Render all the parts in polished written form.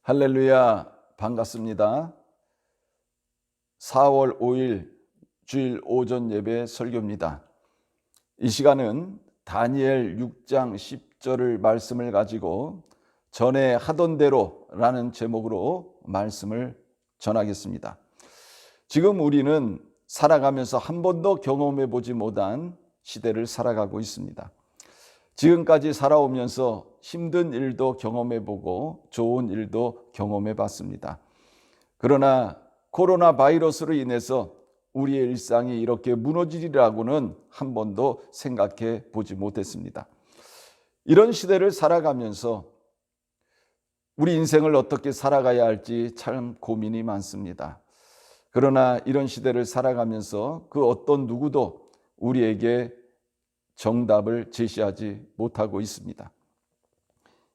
할렐루야, 반갑습니다. 4월 5일 주일 오전 예배 설교입니다. 이 시간은 다니엘 6장 10절을 말씀을 가지고 전에 하던 대로라는 제목으로 말씀을 전하겠습니다. 지금 우리는 살아가면서 한 번도 경험해 보지 못한 시대를 살아가고 있습니다. 지금까지 살아오면서 힘든 일도 경험해 보고 좋은 일도 경험해 봤습니다. 그러나 코로나 바이러스로 인해서 우리의 일상이 이렇게 무너지리라고는 한 번도 생각해 보지 못했습니다. 이런 시대를 살아가면서 우리 인생을 어떻게 살아가야 할지 참 고민이 많습니다. 그러나 이런 시대를 살아가면서 그 어떤 누구도 우리에게 정답을 제시하지 못하고 있습니다.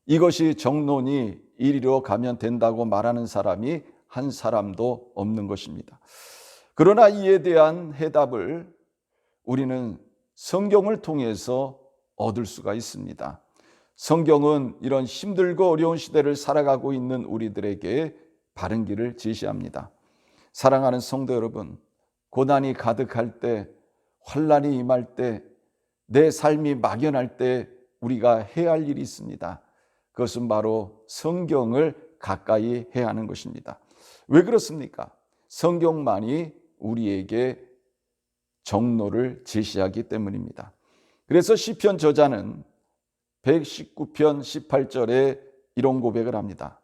이것이 정론이 이리로 가면 된다고 말하는 사람이 한 사람도 없는 것입니다. 그러나 이에 대한 해답을 우리는 성경을 통해서 얻을 수가 있습니다. 성경은 이런 힘들고 어려운 시대를 살아가고 있는 우리들에게 바른 길을 제시합니다. 사랑하는 성도 여러분, 고난이 가득할 때, 환난이 임할 때, 내 삶이 막연할 때 우리가 해야 할 일이 있습니다. 그것은 바로 성경을 가까이 해야 하는 것입니다. 왜 그렇습니까? 성경만이 우리에게 정로를 제시하기 때문입니다. 그래서 시편 저자는 119편 18절에 이런 고백을 합니다.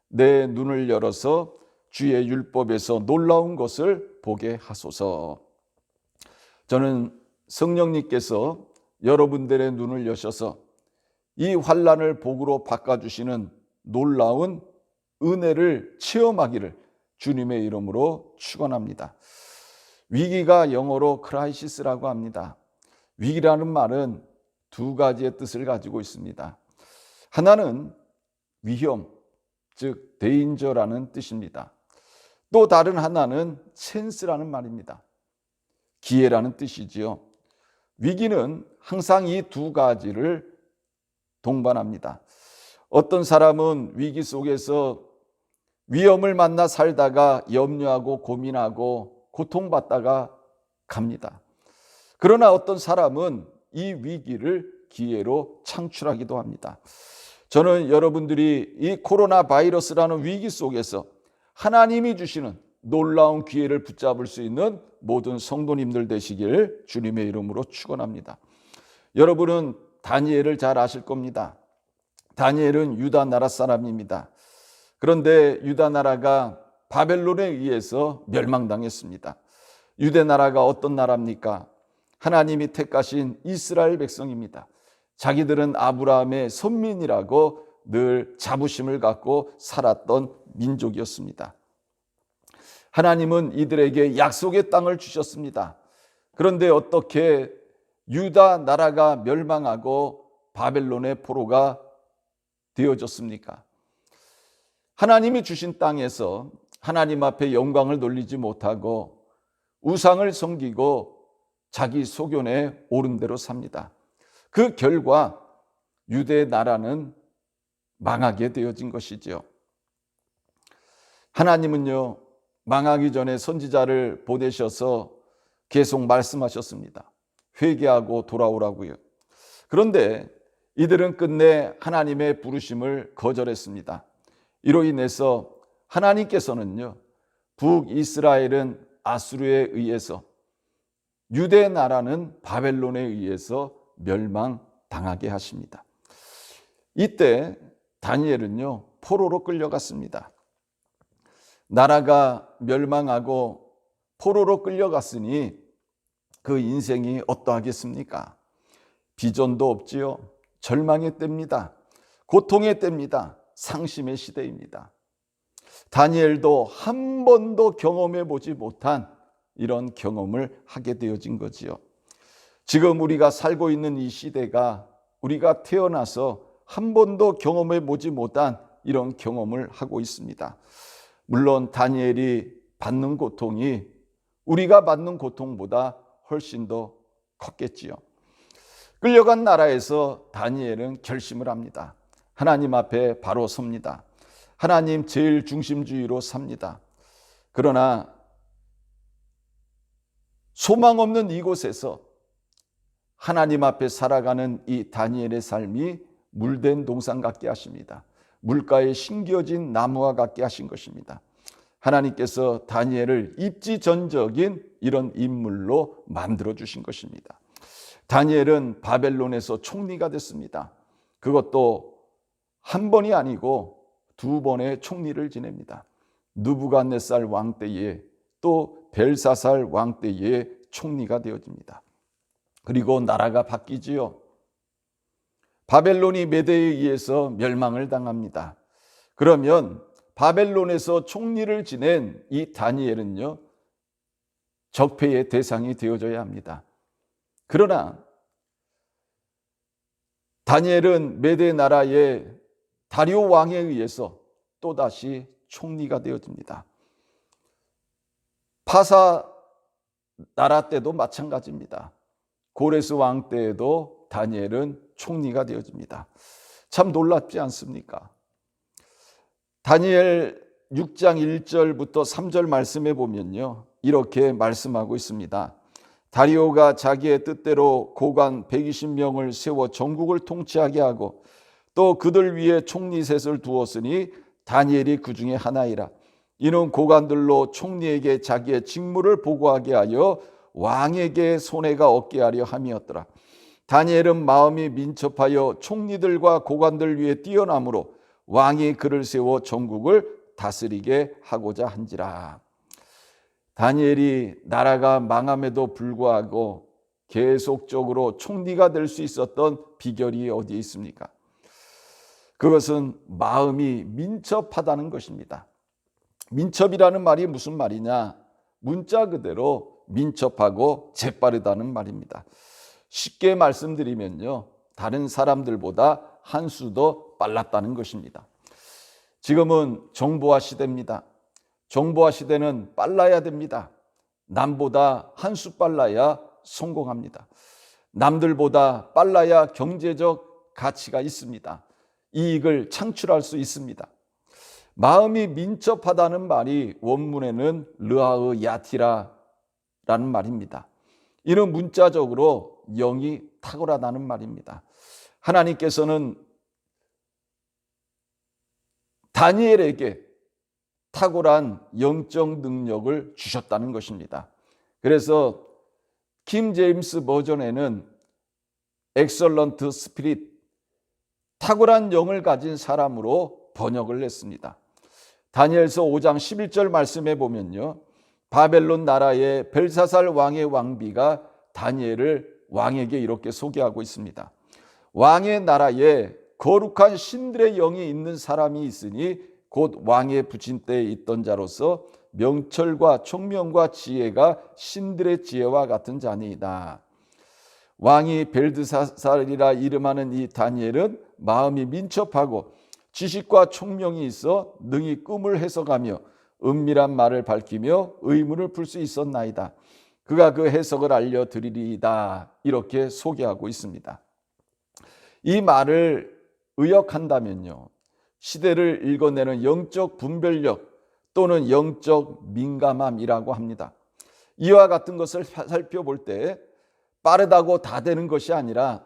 내 눈을 열어서 주의 율법에서 놀라운 것을 보게 하소서. 저는 성령님께서 여러분들의 눈을 여셔서 이 환난을 복으로 바꿔주시는 놀라운 은혜를 체험하기를 주님의 이름으로 축원합니다. 위기가 영어로 크라이시스라고 합니다. 위기라는 말은 두 가지의 뜻을 가지고 있습니다. 하나는 위험, 즉 데인저라는 뜻입니다. 또 다른 하나는 찬스라는 말입니다. 기회라는 뜻이지요. 위기는 항상 이 두 가지를 동반합니다. 어떤 사람은 위기 속에서 위험을 만나 살다가 염려하고 고민하고 고통받다가 갑니다. 그러나 어떤 사람은 이 위기를 기회로 창출하기도 합니다. 저는 여러분들이 이 코로나 바이러스라는 위기 속에서 하나님이 주시는 놀라운 기회를 붙잡을 수 있는 모든 성도님들 되시길 주님의 이름으로 축원합니다. 여러분은 다니엘을 잘 아실 겁니다. 다니엘은 유다 나라 사람입니다. 그런데 유다 나라가 바벨론에 의해서 멸망당했습니다. 유대 나라가 어떤 나라입니까? 하나님이 택하신 이스라엘 백성입니다. 자기들은 아브라함의 선민이라고 늘 자부심을 갖고 살았던 민족이었습니다. 하나님은 이들에게 약속의 땅을 주셨습니다. 그런데 어떻게 유다 나라가 멸망하고 바벨론의 포로가 되어졌습니까? 하나님이 주신 땅에서 하나님 앞에 영광을 돌리지 못하고 우상을 섬기고 자기 소견에 옳은 대로 삽니다. 그 결과 유대 나라는 망하게 되어진 것이지요. 하나님은요, 망하기 전에 선지자를 보내셔서 계속 말씀하셨습니다. 회개하고 돌아오라고요. 그런데 이들은 끝내 하나님의 부르심을 거절했습니다. 이로 인해서 하나님께서는요, 북이스라엘은 아수르에 의해서, 유대 나라는 바벨론에 의해서 멸망당하게 하십니다. 이때 다니엘은요, 포로로 끌려갔습니다. 나라가 멸망하고 포로로 끌려갔으니 그 인생이 어떠하겠습니까? 비전도 없지요. 절망의 때입니다. 고통의 때입니다. 상심의 시대입니다. 다니엘도 한 번도 경험해 보지 못한 이런 경험을 하게 되어진 거지요. 지금 우리가 살고 있는 이 시대가 우리가 태어나서 한 번도 경험해 보지 못한 이런 경험을 하고 있습니다. 물론 다니엘이 받는 고통이 우리가 받는 고통보다 훨씬 더 컸겠지요. 끌려간 나라에서 다니엘은 결심을 합니다. 하나님 앞에 바로 섭니다. 하나님 제일 중심주의로 삽니다. 그러나 소망 없는 이곳에서 하나님 앞에 살아가는 이 다니엘의 삶이 물된 동산 같게 하십니다. 물가에 심겨진 나무와 같게 하신 것입니다. 하나님께서 다니엘을 입지전적인 이런 인물로 만들어 주신 것입니다. 다니엘은 바벨론에서 총리가 됐습니다. 그것도 한 번이 아니고 두 번의 총리를 지냅니다. 느부갓네살 왕 때에 또 벨사살 왕 때에 총리가 되어집니다. 그리고 나라가 바뀌지요. 바벨론이 메대에 의해서 멸망을 당합니다. 그러면 바벨론에서 총리를 지낸 이 다니엘은요, 적폐의 대상이 되어져야 합니다. 그러나 다니엘은 메대 나라의 다리오 왕에 의해서 또다시 총리가 되어집니다. 파사 나라 때도 마찬가지입니다. 고레스 왕 때에도 다니엘은 총리가 되어집니다. 참 놀랍지 않습니까? 다니엘 6장 1절부터 3절 말씀에 보면요, 이렇게 말씀하고 있습니다. 다리오가 자기의 뜻대로 고관 120명을 세워 전국을 통치하게 하고 또 그들 위에 총리 셋을 두었으니 다니엘이 그 중에 하나이라. 이는 고관들로 총리에게 자기의 직무를 보고하게 하여 왕에게 손해가 없게 하려 함이었더라. 다니엘은 마음이 민첩하여 총리들과 고관들 위에 뛰어남으로 왕이 그를 세워 전국을 다스리게 하고자 한지라. 다니엘이 나라가 망함에도 불구하고 계속적으로 총리가 될 수 있었던 비결이 어디에 있습니까? 그것은 마음이 민첩하다는 것입니다. 민첩이라는 말이 무슨 말이냐? 문자 그대로 민첩하고 재빠르다는 말입니다. 쉽게 말씀드리면요, 다른 사람들보다 한 수 더 빨랐다는 것입니다. 지금은 정보화 시대입니다. 정보화 시대는 빨라야 됩니다. 남보다 한 수 빨라야 성공합니다. 남들보다 빨라야 경제적 가치가 있습니다. 이익을 창출할 수 있습니다. 마음이 민첩하다는 말이 원문에는 르하의 야티라라는 말입니다. 이는 문자적으로 영이 탁월하다는 말입니다. 하나님께서는 다니엘에게 탁월한 영적 능력을 주셨다는 것입니다. 그래서 킹 제임스 버전에는 엑설런트 스피릿, 탁월한 영을 가진 사람으로 번역을 했습니다. 다니엘서 5장 11절 말씀에 보면요, 바벨론 나라의 벨사살 왕의 왕비가 다니엘을 왕에게 이렇게 소개하고 있습니다. 왕의 나라에 거룩한 신들의 영이 있는 사람이 있으니 곧 왕의 부친 때에 있던 자로서 명철과 총명과 지혜가 신들의 지혜와 같은 자니이다. 왕이 벨드사살이라 이름하는 이 다니엘은 마음이 민첩하고 지식과 총명이 있어 능히 꿈을 해석하며 은밀한 말을 밝히며 의문을 풀 수 있었나이다. 그가 그 해석을 알려드리리이다. 이렇게 소개하고 있습니다. 이 말을 의역한다면요, 시대를 읽어내는 영적 분별력 또는 영적 민감함이라고 합니다. 이와 같은 것을 살펴볼 때 빠르다고 다 되는 것이 아니라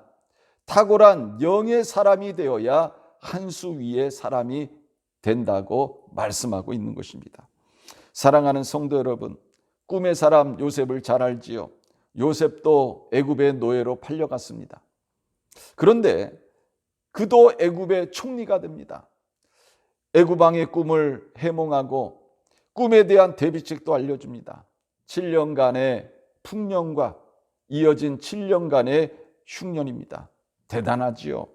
탁월한 영의 사람이 되어야 한 수 위의 사람이 된다고 말씀하고 있는 것입니다. 사랑하는 성도 여러분, 꿈의 사람 요셉을 잘 알지요. 요셉도 애굽의 노예로 팔려갔습니다. 그런데 그도 애굽의 총리가 됩니다. 애굽 왕의 꿈을 해몽하고 꿈에 대한 대비책도 알려줍니다. 7년간의 풍년과 이어진 7년간의 흉년입니다. 대단하지요.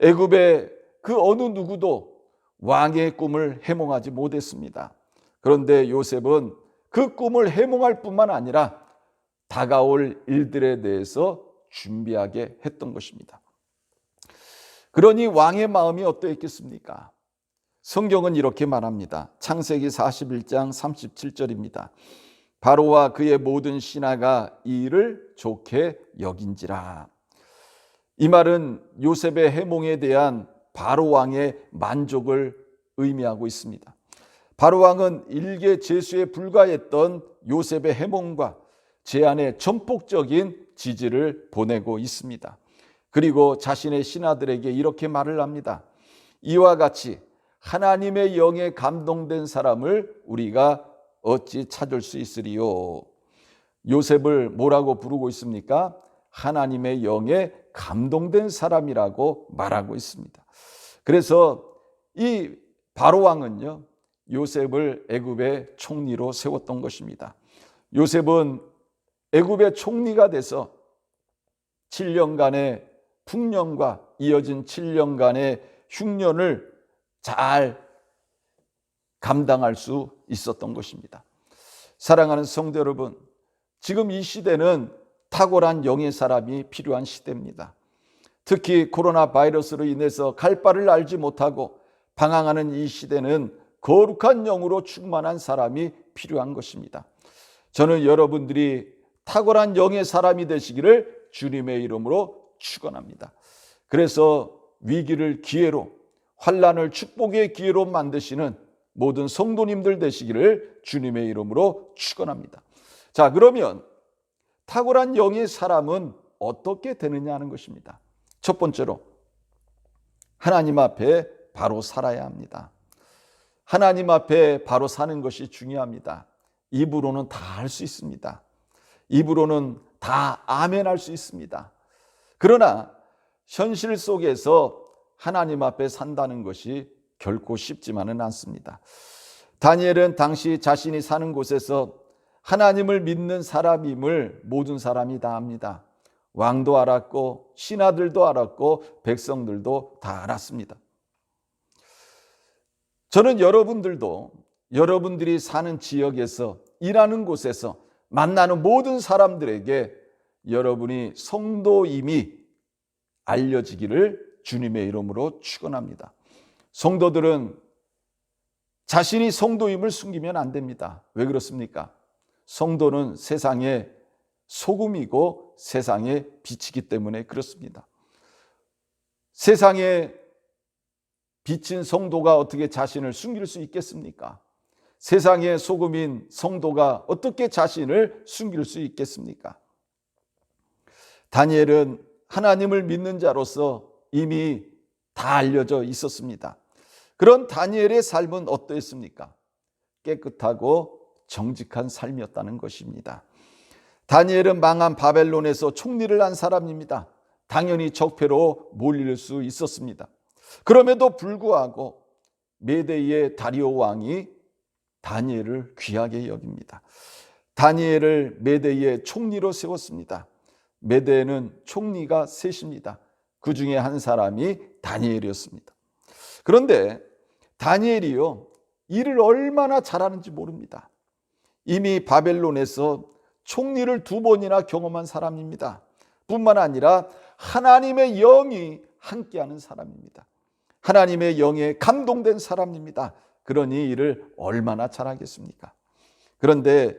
애굽의 그 어느 누구도 왕의 꿈을 해몽하지 못했습니다. 그런데 요셉은 그 꿈을 해몽할 뿐만 아니라 다가올 일들에 대해서 준비하게 했던 것입니다. 그러니 왕의 마음이 어떠했겠습니까? 성경은 이렇게 말합니다. 창세기 41장 37절입니다. 바로와 그의 모든 신하가 이 일을 좋게 여긴지라. 이 말은 요셉의 해몽에 대한 바로 왕의 만족을 의미하고 있습니다. 바로왕은 일개 죄수에 불과했던 요셉의 해몽과 제안에 전폭적인 지지를 보내고 있습니다. 그리고 자신의 신하들에게 이렇게 말을 합니다. 이와 같이 하나님의 영에 감동된 사람을 우리가 어찌 찾을 수 있으리요. 요셉을 뭐라고 부르고 있습니까? 하나님의 영에 감동된 사람이라고 말하고 있습니다. 그래서 이 바로왕은요, 요셉을 애굽의 총리로 세웠던 것입니다. 요셉은 애굽의 총리가 돼서 7년간의 풍년과 이어진 7년간의 흉년을 잘 감당할 수 있었던 것입니다. 사랑하는 성도 여러분, 지금 이 시대는 탁월한 영의 사람이 필요한 시대입니다. 특히 코로나 바이러스로 인해서 갈 바를 알지 못하고 방황하는 이 시대는 거룩한 영으로 충만한 사람이 필요한 것입니다. 저는 여러분들이 탁월한 영의 사람이 되시기를 주님의 이름으로 축원합니다. 그래서 위기를 기회로, 환난을 축복의 기회로 만드시는 모든 성도님들 되시기를 주님의 이름으로 축원합니다. 자, 그러면 탁월한 영의 사람은 어떻게 되느냐 하는 것입니다. 첫 번째로 하나님 앞에 바로 살아야 합니다. 하나님 앞에 바로 사는 것이 중요합니다. 입으로는 다 할 수 있습니다. 입으로는 다 아멘 할 수 있습니다. 그러나 현실 속에서 하나님 앞에 산다는 것이 결코 쉽지만은 않습니다. 다니엘은 당시 자신이 사는 곳에서 하나님을 믿는 사람임을 모든 사람이 다 압니다. 왕도 알았고 신하들도 알았고 백성들도 다 알았습니다. 저는 여러분들도 여러분들이 사는 지역에서 일하는 곳에서 만나는 모든 사람들에게 여러분이 성도임이 알려지기를 주님의 이름으로 축원합니다. 성도들은 자신이 성도임을 숨기면 안 됩니다. 왜 그렇습니까? 성도는 세상의 소금이고 세상의 빛이기 때문에 그렇습니다. 세상에 비친 성도가 어떻게 자신을 숨길 수 있겠습니까? 세상의 소금인 성도가 어떻게 자신을 숨길 수 있겠습니까? 다니엘은 하나님을 믿는 자로서 이미 다 알려져 있었습니다. 그런 다니엘의 삶은 어떠했습니까? 깨끗하고 정직한 삶이었다는 것입니다. 다니엘은 망한 바벨론에서 총리를 한 사람입니다. 당연히 적폐로 몰릴 수 있었습니다. 그럼에도 불구하고 메대의 다리오 왕이 다니엘을 귀하게 여깁니다. 다니엘을 메대의 총리로 세웠습니다. 메대에는 총리가 셋입니다. 그 중에 한 사람이 다니엘이었습니다. 그런데 다니엘이요, 일을 얼마나 잘하는지 모릅니다. 이미 바벨론에서 총리를 2번이나 경험한 사람입니다. 뿐만 아니라 하나님의 영이 함께하는 사람입니다. 하나님의 영에 감동된 사람입니다. 그러니 일을 얼마나 잘하겠습니까? 그런데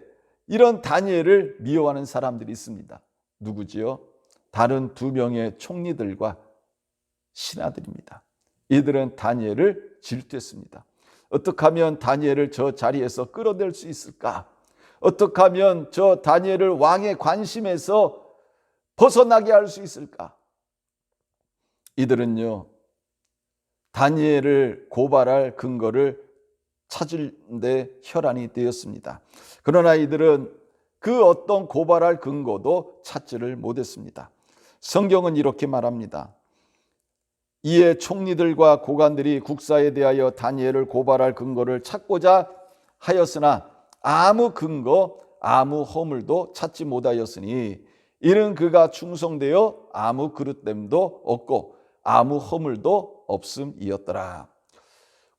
이런 다니엘을 미워하는 사람들이 있습니다. 누구지요? 다른 2명의 총리들과 신하들입니다. 이들은 다니엘을 질투했습니다. 어떻게 하면 다니엘을 저 자리에서 끌어낼 수 있을까? 어떻게 하면 저 다니엘을 왕의 관심에서 벗어나게 할 수 있을까? 이들은요, 다니엘을 고발할 근거를 찾을 데 혈안이 되었습니다. 그러나 이들은 그 어떤 고발할 근거도 찾지를 못했습니다. 성경은 이렇게 말합니다. 이에 총리들과 고관들이 국사에 대하여 다니엘을 고발할 근거를 찾고자 하였으나 아무 근거, 아무 허물도 찾지 못하였으니 이는 그가 충성되어 아무 그릇됨도 없고 아무 허물도 없음이었더라.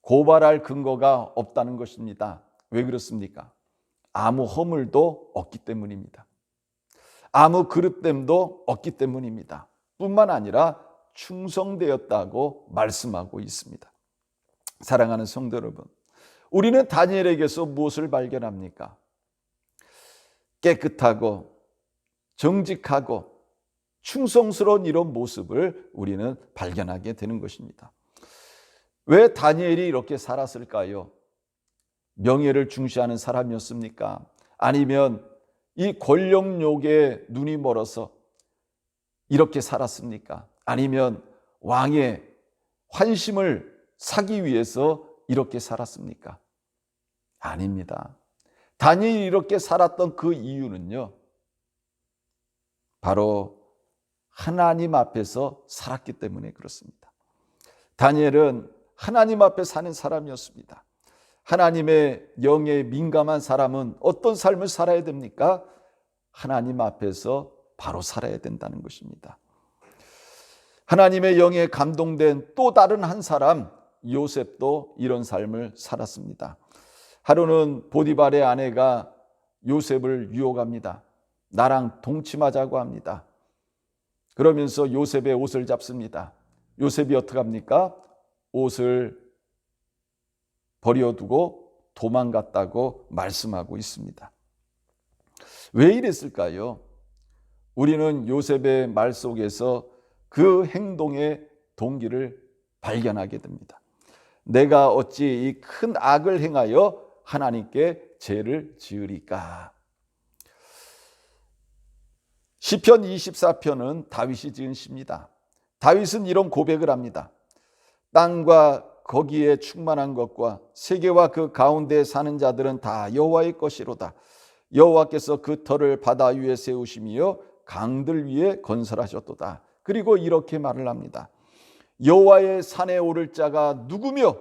고발할 근거가 없다는 것입니다. 왜 그렇습니까? 아무 허물도 없기 때문입니다. 아무 그릇됨도 없기 때문입니다. 뿐만 아니라 충성되었다고 말씀하고 있습니다. 사랑하는 성도 여러분, 우리는 다니엘에게서 무엇을 발견합니까? 깨끗하고 정직하고 충성스러운 이런 모습을 우리는 발견하게 되는 것입니다. 왜 다니엘이 이렇게 살았을까요? 명예를 중시하는 사람이었습니까? 아니면 이 권력욕에 눈이 멀어서 이렇게 살았습니까? 아니면 왕의 환심을 사기 위해서 이렇게 살았습니까? 아닙니다. 다니엘이 이렇게 살았던 그 이유는요, 바로 하나님 앞에서 살았기 때문에 그렇습니다. 다니엘은 하나님 앞에 사는 사람이었습니다. 하나님의 영에 민감한 사람은 어떤 삶을 살아야 됩니까? 하나님 앞에서 바로 살아야 된다는 것입니다. 하나님의 영에 감동된 또 다른 한 사람, 요셉도 이런 삶을 살았습니다. 하루는 보디발의 아내가 요셉을 유혹합니다. 나랑 동침하자고 합니다. 그러면서 요셉의 옷을 잡습니다. 요셉이 어떻게 합니까? 옷을 버려두고 도망갔다고 말씀하고 있습니다. 왜 이랬을까요? 우리는 요셉의 말 속에서 그 행동의 동기를 발견하게 됩니다. 내가 어찌 이 큰 악을 행하여 하나님께 죄를 지으리까? 시편 24편은 다윗이 지은 시입니다. 다윗은 이런 고백을 합니다. 땅과 거기에 충만한 것과 세계와 그 가운데 사는 자들은 다 여호와의 것이로다. 여호와께서 그 터를 바다 위에 세우시며 강들 위에 건설하셨도다. 그리고 이렇게 말을 합니다. 여호와의 산에 오를 자가 누구며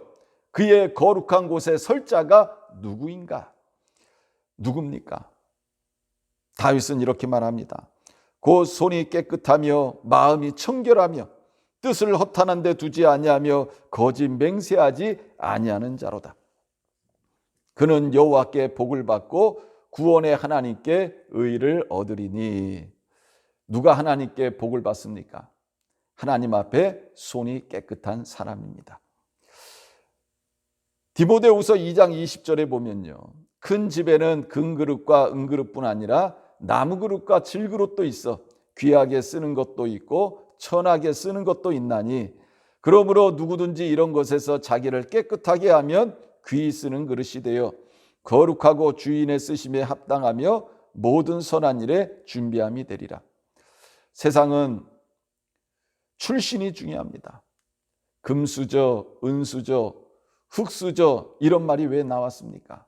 그의 거룩한 곳에 설 자가 누구인가? 누굽니까? 다윗은 이렇게 말합니다. 곧 손이 깨끗하며 마음이 청결하며 뜻을 허탄한 데 두지 아니하며 거짓 맹세하지 아니하는 자로다. 그는 여호와께 복을 받고 구원의 하나님께 의를 얻으리니. 누가 하나님께 복을 받습니까? 하나님 앞에 손이 깨끗한 사람입니다. 디모데후서 2장 20절에 보면요, 큰 집에는 금그릇과 은그릇뿐 아니라 나무그릇과 질그릇도 있어 귀하게 쓰는 것도 있고 천하게 쓰는 것도 있나니 그러므로 누구든지 이런 것에서 자기를 깨끗하게 하면 귀히 쓰는 그릇이 되어 거룩하고 주인의 쓰심에 합당하며 모든 선한 일에 준비함이 되리라. 세상은 출신이 중요합니다. 금수저, 은수저, 흙수저 이런 말이 왜 나왔습니까?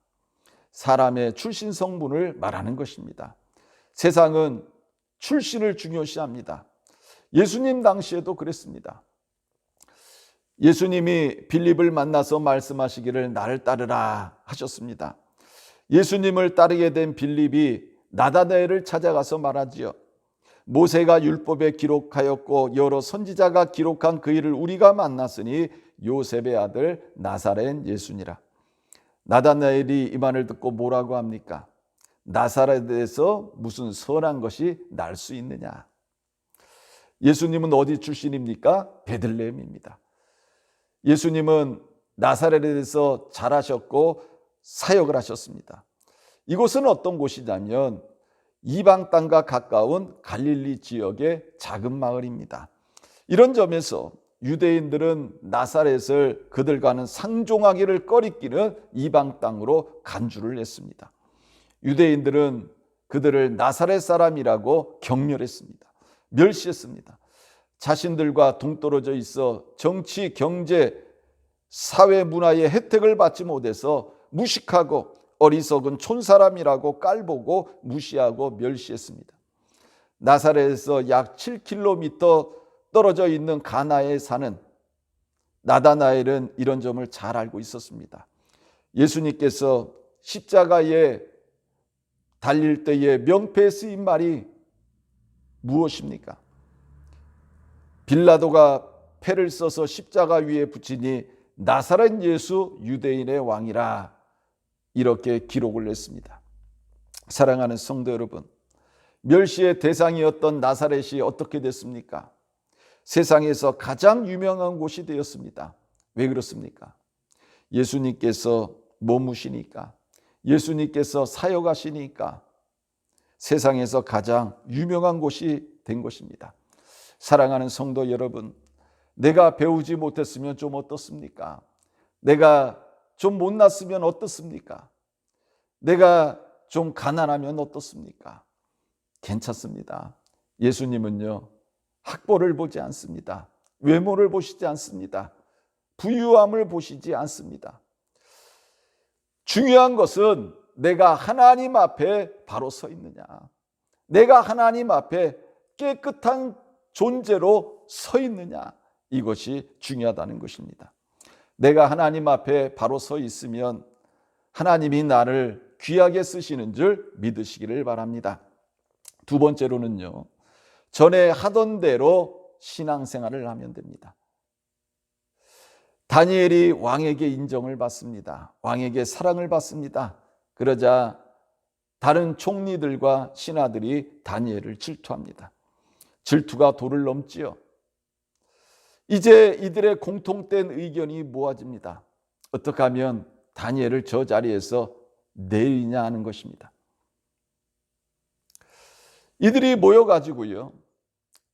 사람의 출신 성분을 말하는 것입니다. 세상은 출신을 중요시합니다. 예수님 당시에도 그랬습니다. 예수님이 빌립을 만나서 말씀하시기를 나를 따르라 하셨습니다. 예수님을 따르게 된 빌립이 나다나엘을 찾아가서 말하지요. 모세가 율법에 기록하였고 여러 선지자가 기록한 그 일을 우리가 만났으니 요셉의 아들 나사렛 예수니라. 나다나엘이 이 말을 듣고 뭐라고 합니까? 나사렛에서 무슨 선한 것이 날 수 있느냐? 예수님은 어디 출신입니까? 베들레헴입니다. 예수님은 나사렛에서 자라셨고 사역을 하셨습니다. 이곳은 어떤 곳이냐면 이방 땅과 가까운 갈릴리 지역의 작은 마을입니다. 이런 점에서 유대인들은 나사렛을 그들과는 상종하기를 꺼리끼는 이방 땅으로 간주를 했습니다. 유대인들은 그들을 나사렛 사람이라고 경멸했습니다. 멸시했습니다. 자신들과 동떨어져 있어 정치, 경제, 사회, 문화의 혜택을 받지 못해서 무식하고 어리석은 촌사람이라고 깔보고 무시하고 멸시했습니다. 나사렛에서 약 7km 떨어져 있는 가나에 사는 나다나엘은 이런 점을 잘 알고 있었습니다. 예수님께서 십자가에 달릴 때에 명패에 쓰인 말이 무엇입니까? 빌라도가 패를 써서 십자가 위에 붙이니 나사렛 예수 유대인의 왕이라 이렇게 기록을 했습니다. 사랑하는 성도 여러분, 멸시의 대상이었던 나사렛이 어떻게 됐습니까? 세상에서 가장 유명한 곳이 되었습니다. 왜 그렇습니까? 예수님께서 머무시니까, 예수님께서 사역하시니까 세상에서 가장 유명한 곳이 된 것입니다. 사랑하는 성도 여러분, 내가 배우지 못했으면 좀 어떻습니까? 내가 좀 못났으면 어떻습니까? 내가 좀 가난하면 어떻습니까? 괜찮습니다. 예수님은요, 학벌을 보지 않습니다. 외모를 보시지 않습니다. 부유함을 보시지 않습니다. 중요한 것은 내가 하나님 앞에 바로 서 있느냐, 내가 하나님 앞에 깨끗한 존재로 서 있느냐, 이것이 중요하다는 것입니다. 내가 하나님 앞에 바로 서 있으면 하나님이 나를 귀하게 쓰시는 줄 믿으시기를 바랍니다. 두 번째로는요, 전에 하던 대로 신앙생활을 하면 됩니다. 다니엘이 왕에게 인정을 받습니다. 왕에게 사랑을 받습니다. 그러자 다른 총리들과 신하들이 다니엘을 질투합니다. 질투가 도를 넘지요. 이제 이들의 공통된 의견이 모아집니다. 어떻게 하면 다니엘을 저 자리에서 내리냐 하는 것입니다. 이들이 모여가지고요,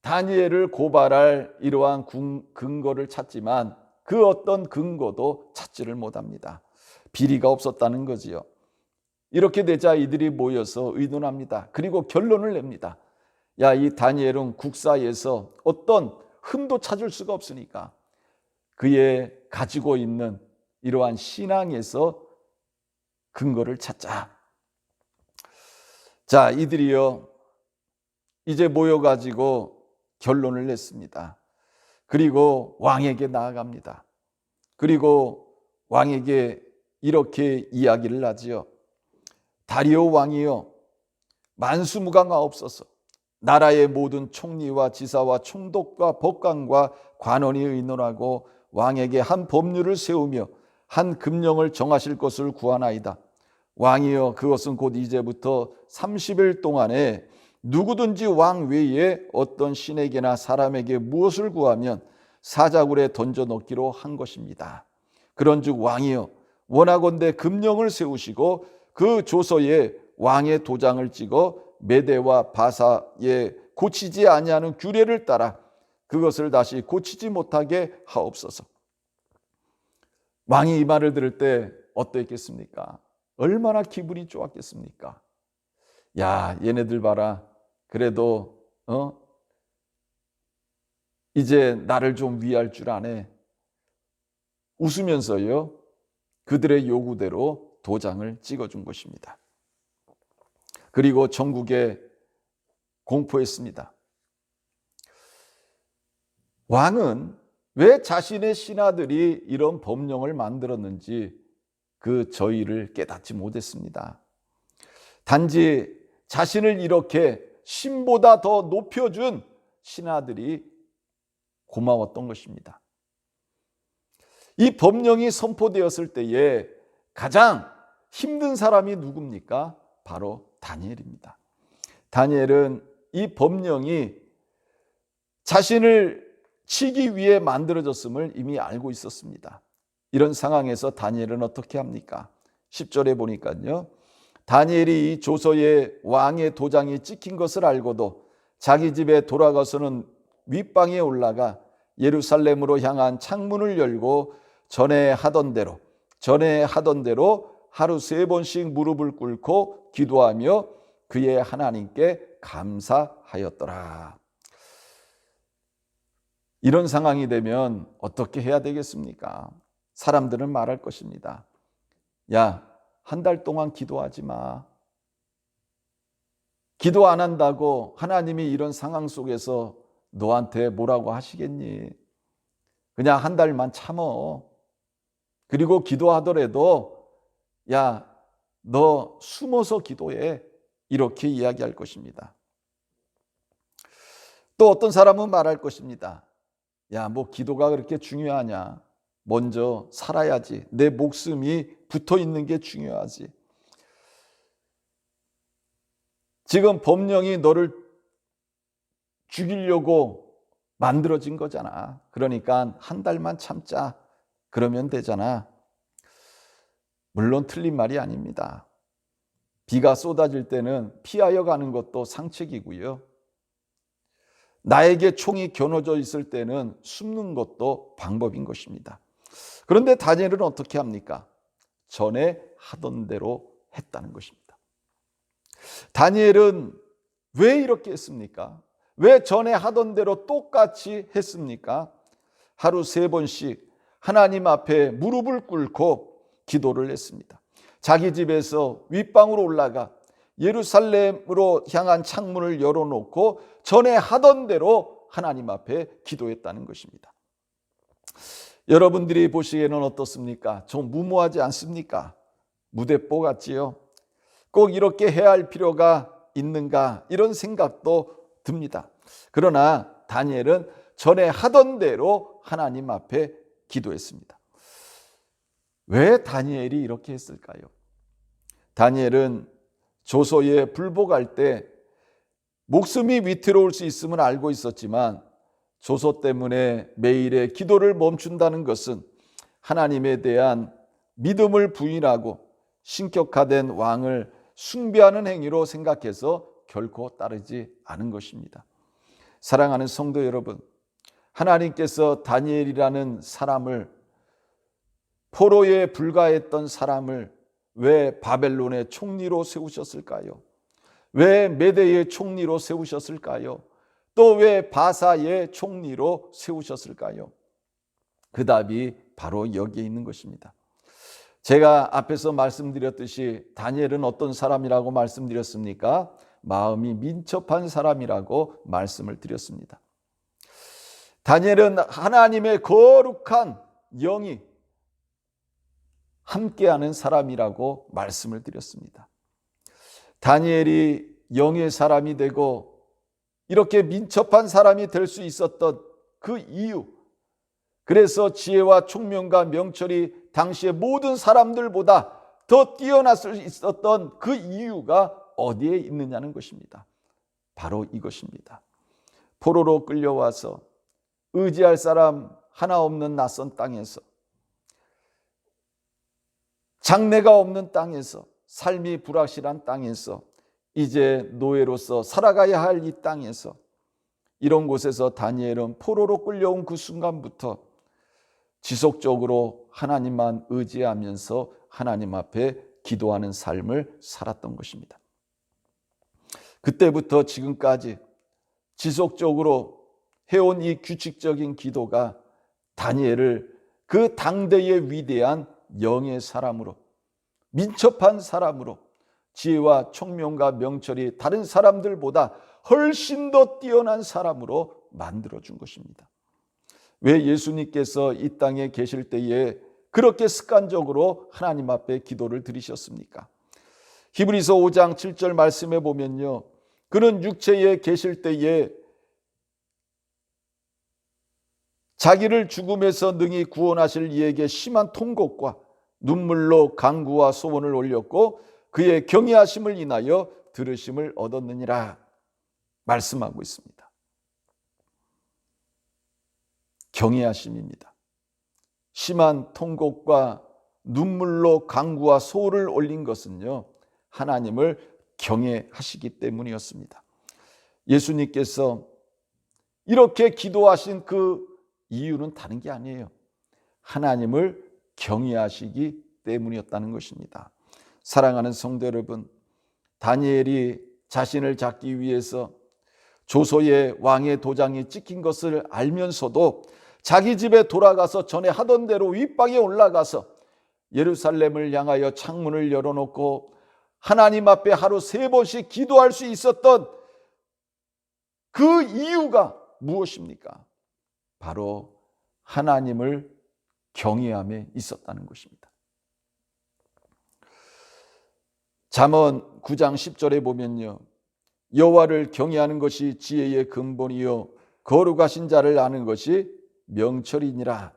다니엘을 고발할 이러한 근거를 찾지만 그 어떤 근거도 찾지를 못합니다. 비리가 없었다는 거지요. 이렇게 되자 이들이 모여서 의논합니다. 그리고 결론을 냅니다. 야, 이 다니엘은 국사에서 어떤 흠도 찾을 수가 없으니까 그의 가지고 있는 이러한 신앙에서 근거를 찾자. 자, 이들이요, 이제 모여가지고 결론을 냈습니다. 그리고 왕에게 나아갑니다. 그리고 왕에게 이렇게 이야기를 하지요. 다리오 왕이요, 만수무강하옵소서. 나라의 모든 총리와 지사와 총독과 법관과 관원이 의논하고 왕에게 한 법률을 세우며 한 금령을 정하실 것을 구하나이다. 왕이여, 그것은 곧 이제부터 30일 동안에 누구든지 왕 외에 어떤 신에게나 사람에게 무엇을 구하면 사자굴에 던져넣기로 한 것입니다. 그런즉 왕이여, 원하건대 금령을 세우시고 그 조서에 왕의 도장을 찍어 메대와 바사에 고치지 아니하는 규례를 따라 그것을 다시 고치지 못하게 하옵소서. 왕이 이 말을 들을 때 어떠했겠습니까? 얼마나 기분이 좋았겠습니까? 야, 얘네들 봐라. 그래도 이제 나를 좀 위할 줄 아네. 웃으면서요, 그들의 요구대로 도장을 찍어준 것입니다. 그리고 전국에 공포했습니다. 왕은 왜 자신의 신하들이 이런 법령을 만들었는지 그 저희를 깨닫지 못했습니다. 단지 자신을 이렇게 신보다 더 높여준 신하들이 고마웠던 것입니다. 이 법령이 선포되었을 때에 가장 힘든 사람이 누굽니까? 바로 다니엘입니다. 다니엘은 이 법령이 자신을 치기 위해 만들어졌음을 이미 알고 있었습니다. 이런 상황에서 다니엘은 어떻게 합니까? 10절에 보니까요, 다니엘이 이 조서에 왕의 도장이 찍힌 것을 알고도 자기 집에 돌아가서는 윗방에 올라가 예루살렘으로 향한 창문을 열고 전에 하던 대로 하루 3번씩 무릎을 꿇고 기도하며 그의 하나님께 감사하였더라. 이런 상황이 되면 어떻게 해야 되겠습니까? 사람들은 말할 것입니다. 야, 한 달 동안 기도하지 마. 기도 안 한다고 하나님이 이런 상황 속에서 너한테 뭐라고 하시겠니? 그냥 한 달만 참어. 그리고 기도하더라도 야, 너 숨어서 기도해. 이렇게 이야기할 것입니다. 또 어떤 사람은 말할 것입니다. 야, 뭐 기도가 그렇게 중요하냐? 먼저 살아야지. 내 목숨이 붙어 있는 게 중요하지. 지금 법령이 너를 죽이려고 만들어진 거잖아. 그러니까 한 달만 참자. 그러면 되잖아. 물론 틀린 말이 아닙니다. 비가 쏟아질 때는 피하여 가는 것도 상책이고요. 나에게 총이 겨눠져 있을 때는 숨는 것도 방법인 것입니다. 그런데 다니엘은 어떻게 합니까? 전에 하던 대로 했다는 것입니다. 다니엘은 왜 이렇게 했습니까? 왜 전에 하던 대로 똑같이 했습니까? 하루 3번씩 하나님 앞에 무릎을 꿇고 기도를 했습니다. 자기 집에서 윗방으로 올라가 예루살렘으로 향한 창문을 열어놓고 전에 하던 대로 하나님 앞에 기도했다는 것입니다. 여러분들이 보시기에는 어떻습니까? 좀 무모하지 않습니까? 무대뽀 같지요? 꼭 이렇게 해야 할 필요가 있는가? 이런 생각도 듭니다. 그러나 다니엘은 전에 하던 대로 하나님 앞에 기도했습니다. 왜 다니엘이 이렇게 했을까요? 다니엘은 조소에 불복할 때 목숨이 위태로울 수 있음을 알고 있었지만 조소 때문에 매일의 기도를 멈춘다는 것은 하나님에 대한 믿음을 부인하고 신격화된 왕을 숭배하는 행위로 생각해서 결코 따르지 않은 것입니다. 사랑하는 성도 여러분, 하나님께서 다니엘이라는 사람을, 포로에 불과했던 사람을 왜 바벨론의 총리로 세우셨을까요? 왜 메대의 총리로 세우셨을까요? 또 왜 바사의 총리로 세우셨을까요? 그 답이 바로 여기에 있는 것입니다. 제가 앞에서 말씀드렸듯이 다니엘은 어떤 사람이라고 말씀드렸습니까? 마음이 민첩한 사람이라고 말씀을 드렸습니다. 다니엘은 하나님의 거룩한 영이 함께하는 사람이라고 말씀을 드렸습니다. 다니엘이 영의 사람이 되고 이렇게 민첩한 사람이 될 수 있었던 그 이유, 그래서 지혜와 총명과 명철이 당시의 모든 사람들보다 더 뛰어날 수 있었던 그 이유가 어디에 있느냐는 것입니다. 바로 이것입니다. 포로로 끌려와서 의지할 사람 하나 없는 낯선 땅에서, 장래가 없는 땅에서, 삶이 불확실한 땅에서, 이제 노예로서 살아가야 할 이 땅에서, 이런 곳에서 다니엘은 포로로 끌려온 그 순간부터 지속적으로 하나님만 의지하면서 하나님 앞에 기도하는 삶을 살았던 것입니다. 그때부터 지금까지 지속적으로 해온 이 규칙적인 기도가 다니엘을 그 당대의 위대한 영의 사람으로, 민첩한 사람으로, 지혜와 총명과 명철이 다른 사람들보다 훨씬 더 뛰어난 사람으로 만들어준 것입니다. 왜 예수님께서 이 땅에 계실 때에 그렇게 습관적으로 하나님 앞에 기도를 드리셨습니까? 히브리서 5장 7절 말씀에 보면요, 그는 육체에 계실 때에 자기를 죽음에서 능히 구원하실 이에게 심한 통곡과 눈물로 간구와 소원을 올렸고 그의 경외하심을 인하여 들으심을 얻었느니라 말씀하고 있습니다. 경외하심입니다. 심한 통곡과 눈물로 간구와 소원을 올린 것은요, 하나님을 경외하시기 때문이었습니다. 예수님께서 이렇게 기도하신 그 이유는 다른 게 아니에요. 하나님을 경외하시기 때문이었다는 것입니다. 사랑하는 성도 여러분, 다니엘이 자신을 잡기 위해서 조소의 왕의 도장이 찍힌 것을 알면서도 자기 집에 돌아가서 전에 하던 대로 윗방에 올라가서 예루살렘을 향하여 창문을 열어놓고 하나님 앞에 하루 3번씩 기도할 수 있었던 그 이유가 무엇입니까? 바로 하나님을 경외함에 있었다는 것입니다. 잠언 9장 10절에 보면요, 여호와를 경외하는 것이 지혜의 근본이요 거룩하신 자를 아는 것이 명철이니라.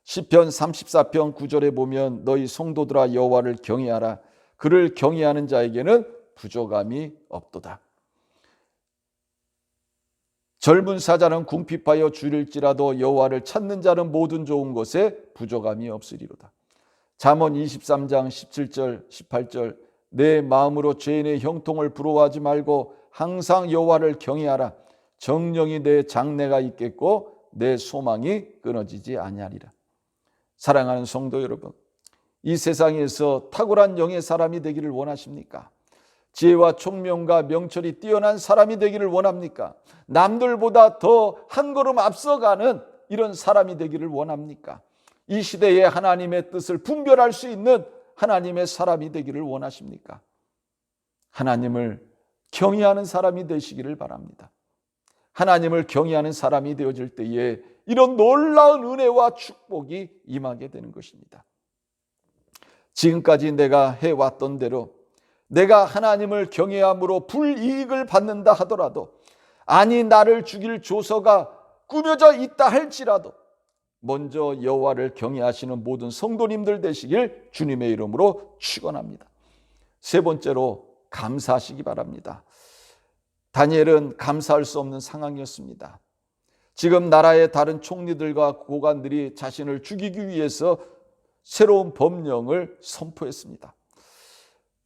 시편 34편 9절에 보면 너희 성도들아 여호와를 경외하라. 그를 경외하는 자에게는 부족함이 없도다. 젊은 사자는 궁핍하여 줄일지라도 여호와를 찾는 자는 모든 좋은 것에 부족함이 없으리로다. 잠언 23장 17절 18절 내 마음으로 죄인의 형통을 부러워하지 말고 항상 여호와를 경외하라. 정령이 내 장래가 있겠고 내 소망이 끊어지지 아니하리라. 사랑하는 성도 여러분, 이 세상에서 탁월한 영의 사람이 되기를 원하십니까? 지혜와 총명과 명철이 뛰어난 사람이 되기를 원합니까? 남들보다 더 한 걸음 앞서가는 이런 사람이 되기를 원합니까? 이 시대에 하나님의 뜻을 분별할 수 있는 하나님의 사람이 되기를 원하십니까? 하나님을 경외하는 사람이 되시기를 바랍니다. 하나님을 경외하는 사람이 되어질 때에 이런 놀라운 은혜와 축복이 임하게 되는 것입니다. 지금까지 내가 해왔던 대로 내가 하나님을 경외함으로 불이익을 받는다 하더라도, 아니 나를 죽일 조서가 꾸며져 있다 할지라도 먼저 여호와를 경외하시는 모든 성도님들 되시길 주님의 이름으로 축원합니다. 세 번째로 감사하시기 바랍니다. 다니엘은 감사할 수 없는 상황이었습니다. 지금 나라의 다른 총리들과 고관들이 자신을 죽이기 위해서 새로운 법령을 선포했습니다.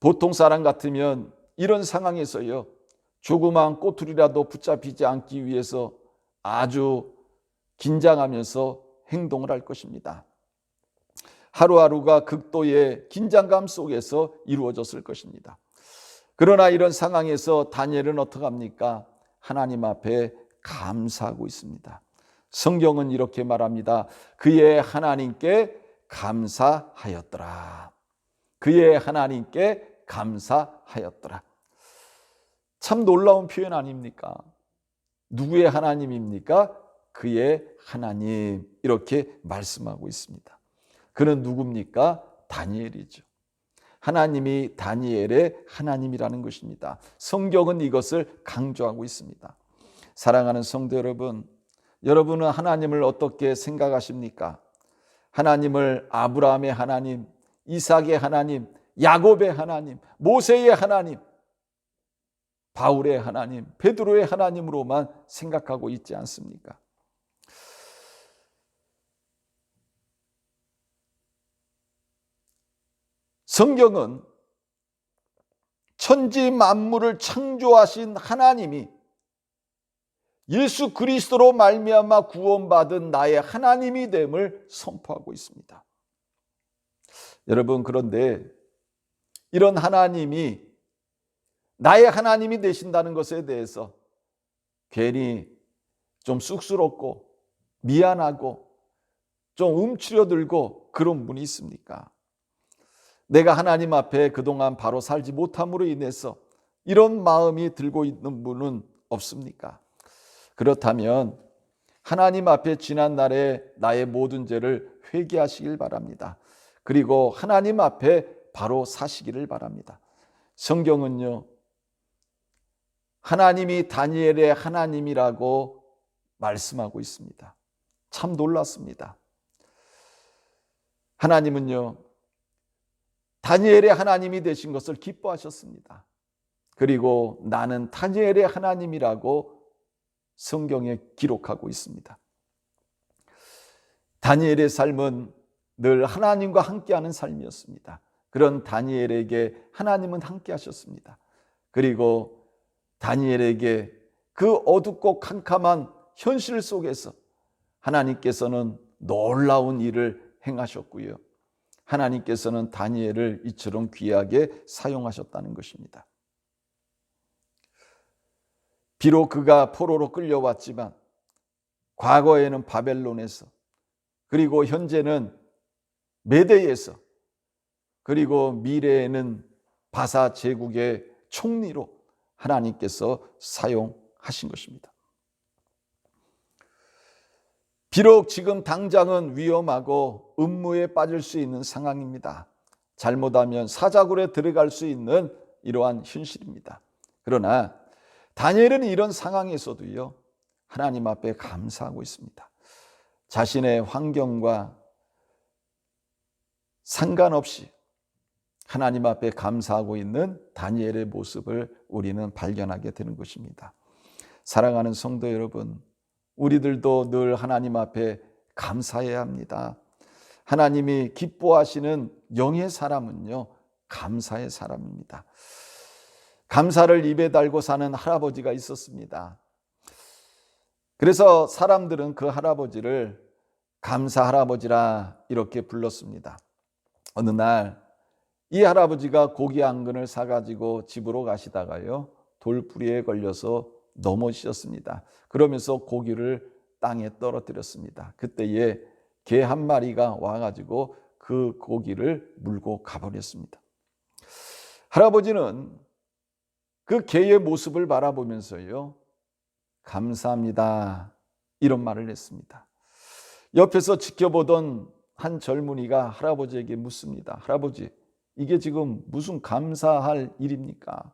보통 사람 같으면 이런 상황에서요, 조그마한 꼬투리라도 붙잡히지 않기 위해서 아주 긴장하면서 행동을 할 것입니다. 하루하루가 극도의 긴장감 속에서 이루어졌을 것입니다. 그러나 이런 상황에서 다니엘은 어떻게 합니까? 하나님 앞에 감사하고 있습니다. 성경은 이렇게 말합니다. 그의 하나님께 감사하였더라. 그의 하나님께 감사하였더라. 참 놀라운 표현 아닙니까? 누구의 하나님입니까? 그의 하나님, 이렇게 말씀하고 있습니다. 그는 누굽니까? 다니엘이죠. 하나님이 다니엘의 하나님이라는 것입니다. 성경은 이것을 강조하고 있습니다. 사랑하는 성도 여러분, 여러분은 하나님을 어떻게 생각하십니까? 하나님을 아브라함의 하나님, 이삭의 하나님, 야곱의 하나님, 모세의 하나님, 바울의 하나님, 베드로의 하나님으로만 생각하고 있지 않습니까? 성경은 천지 만물을 창조하신 하나님이 예수 그리스도로 말미암아 구원받은 나의 하나님이 됨을 선포하고 있습니다. 여러분, 그런데 이런 하나님이 나의 하나님이 되신다는 것에 대해서 괜히 좀 쑥스럽고 미안하고 좀 움츠려들고 그런 분이 있습니까? 내가 하나님 앞에 그동안 바로 살지 못함으로 인해서 이런 마음이 들고 있는 분은 없습니까? 그렇다면 하나님 앞에 지난날에 나의 모든 죄를 회개하시길 바랍니다. 그리고 하나님 앞에 바로 사시기를 바랍니다. 성경은요, 하나님이 다니엘의 하나님이라고 말씀하고 있습니다. 참 놀랐습니다. 하나님은요, 다니엘의 하나님이 되신 것을 기뻐하셨습니다. 그리고 나는 다니엘의 하나님이라고 성경에 기록하고 있습니다. 다니엘의 삶은 늘 하나님과 함께하는 삶이었습니다. 그런 다니엘에게 하나님은 함께하셨습니다. 그리고 다니엘에게 그 어둡고 캄캄한 현실 속에서 하나님께서는 놀라운 일을 행하셨고요. 하나님께서는 다니엘을 이처럼 귀하게 사용하셨다는 것입니다. 비록 그가 포로로 끌려왔지만 과거에는 바벨론에서, 그리고 현재는 메대에서, 그리고 미래에는 바사 제국의 총리로 하나님께서 사용하신 것입니다. 비록 지금 당장은 위험하고 음모에 빠질 수 있는 상황입니다. 잘못하면 사자굴에 들어갈 수 있는 이러한 현실입니다. 그러나 다니엘은 이런 상황에서도요, 하나님 앞에 감사하고 있습니다. 자신의 환경과 상관없이 하나님 앞에 감사하고 있는 다니엘의 모습을 우리는 발견하게 되는 것입니다. 사랑하는 성도 여러분, 우리들도 늘 하나님 앞에 감사해야 합니다. 하나님이 기뻐하시는 영의 사람은요, 감사의 사람입니다. 감사를 입에 달고 사는 할아버지가 있었습니다. 그래서 사람들은 그 할아버지를 감사 할아버지라 이렇게 불렀습니다. 어느 날 이 할아버지가 고기 한 근을 사가지고 집으로 가시다가요, 돌부리에 걸려서 넘어지셨습니다. 그러면서 고기를 땅에 떨어뜨렸습니다. 그때에 개 한 마리가 와가지고 그 고기를 물고 가버렸습니다. 할아버지는 그 개의 모습을 바라보면서요, 감사합니다, 이런 말을 했습니다. 옆에서 지켜보던 한 젊은이가 할아버지에게 묻습니다. 할아버지, 이게 지금 무슨 감사할 일입니까?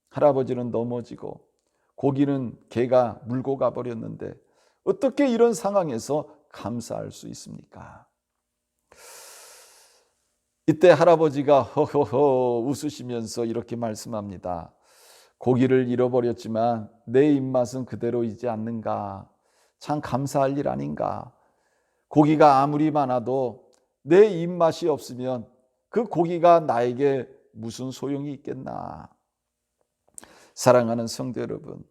할아버지는 넘어지고 고기는 개가 물고 가버렸는데 어떻게 이런 상황에서 감사할 수 있습니까? 이때 할아버지가 허허허 웃으시면서 이렇게 말씀합니다. 고기를 잃어버렸지만 내 입맛은 그대로이지 않는가? 참 감사할 일 아닌가? 고기가 아무리 많아도 내 입맛이 없으면 그 고기가 나에게 무슨 소용이 있겠나? 사랑하는 성도 여러분,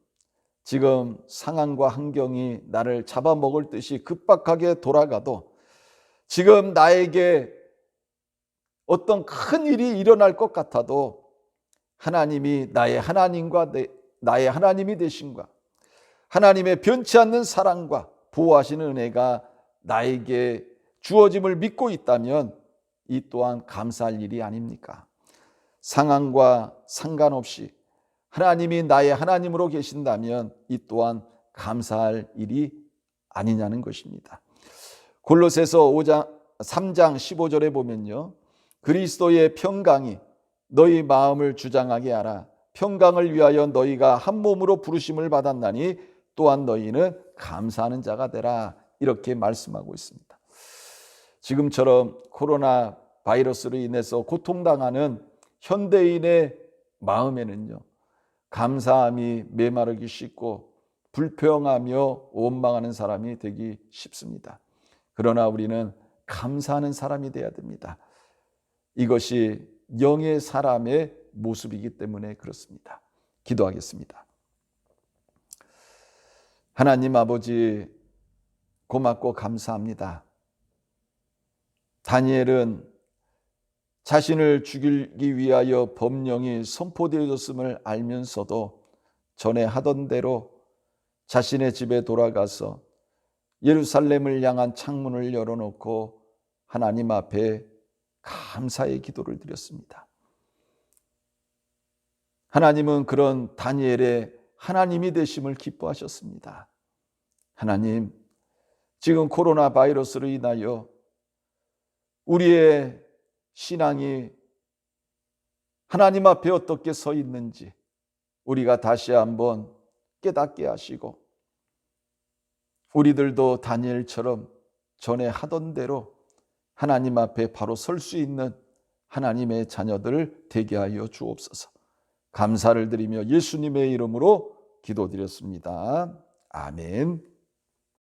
지금 상황과 환경이 나를 잡아먹을 듯이 급박하게 돌아가도 지금 나에게 어떤 큰 일이 일어날 것 같아도 하나님이 나의 하나님과 나의 하나님이 되신과 하나님의 변치 않는 사랑과 보호하시는 은혜가 나에게 주어짐을 믿고 있다면 이 또한 감사할 일이 아닙니까? 상황과 상관없이 하나님이 나의 하나님으로 계신다면 이 또한 감사할 일이 아니냐는 것입니다. 골로새서 3장 15절에 보면요, 그리스도의 평강이 너희 마음을 주장하게 하라. 평강을 위하여 너희가 한 몸으로 부르심을 받았나니 또한 너희는 감사하는 자가 되라, 이렇게 말씀하고 있습니다. 지금처럼 코로나 바이러스로 인해서 고통당하는 현대인의 마음에는요, 감사함이 메마르기 쉽고 불평하며 원망하는 사람이 되기 쉽습니다. 그러나 우리는 감사하는 사람이 되어야 됩니다. 이것이 영의 사람의 모습이기 때문에 그렇습니다. 기도하겠습니다. 하나님 아버지, 고맙고 감사합니다. 다니엘은 자신을 죽이기 위하여 법령이 선포되어졌음을 알면서도 전에 하던 대로 자신의 집에 돌아가서 예루살렘을 향한 창문을 열어놓고 하나님 앞에 감사의 기도를 드렸습니다. 하나님은 그런 다니엘의 하나님이 되심을 기뻐하셨습니다. 하나님, 지금 코로나 바이러스로 인하여 우리의 신앙이 하나님 앞에 어떻게 서 있는지 우리가 다시 한번 깨닫게 하시고, 우리들도 다니엘처럼 전에 하던 대로 하나님 앞에 바로 설 수 있는 하나님의 자녀들 되게 하여 주옵소서. 감사를 드리며 예수님의 이름으로 기도드렸습니다. 아멘.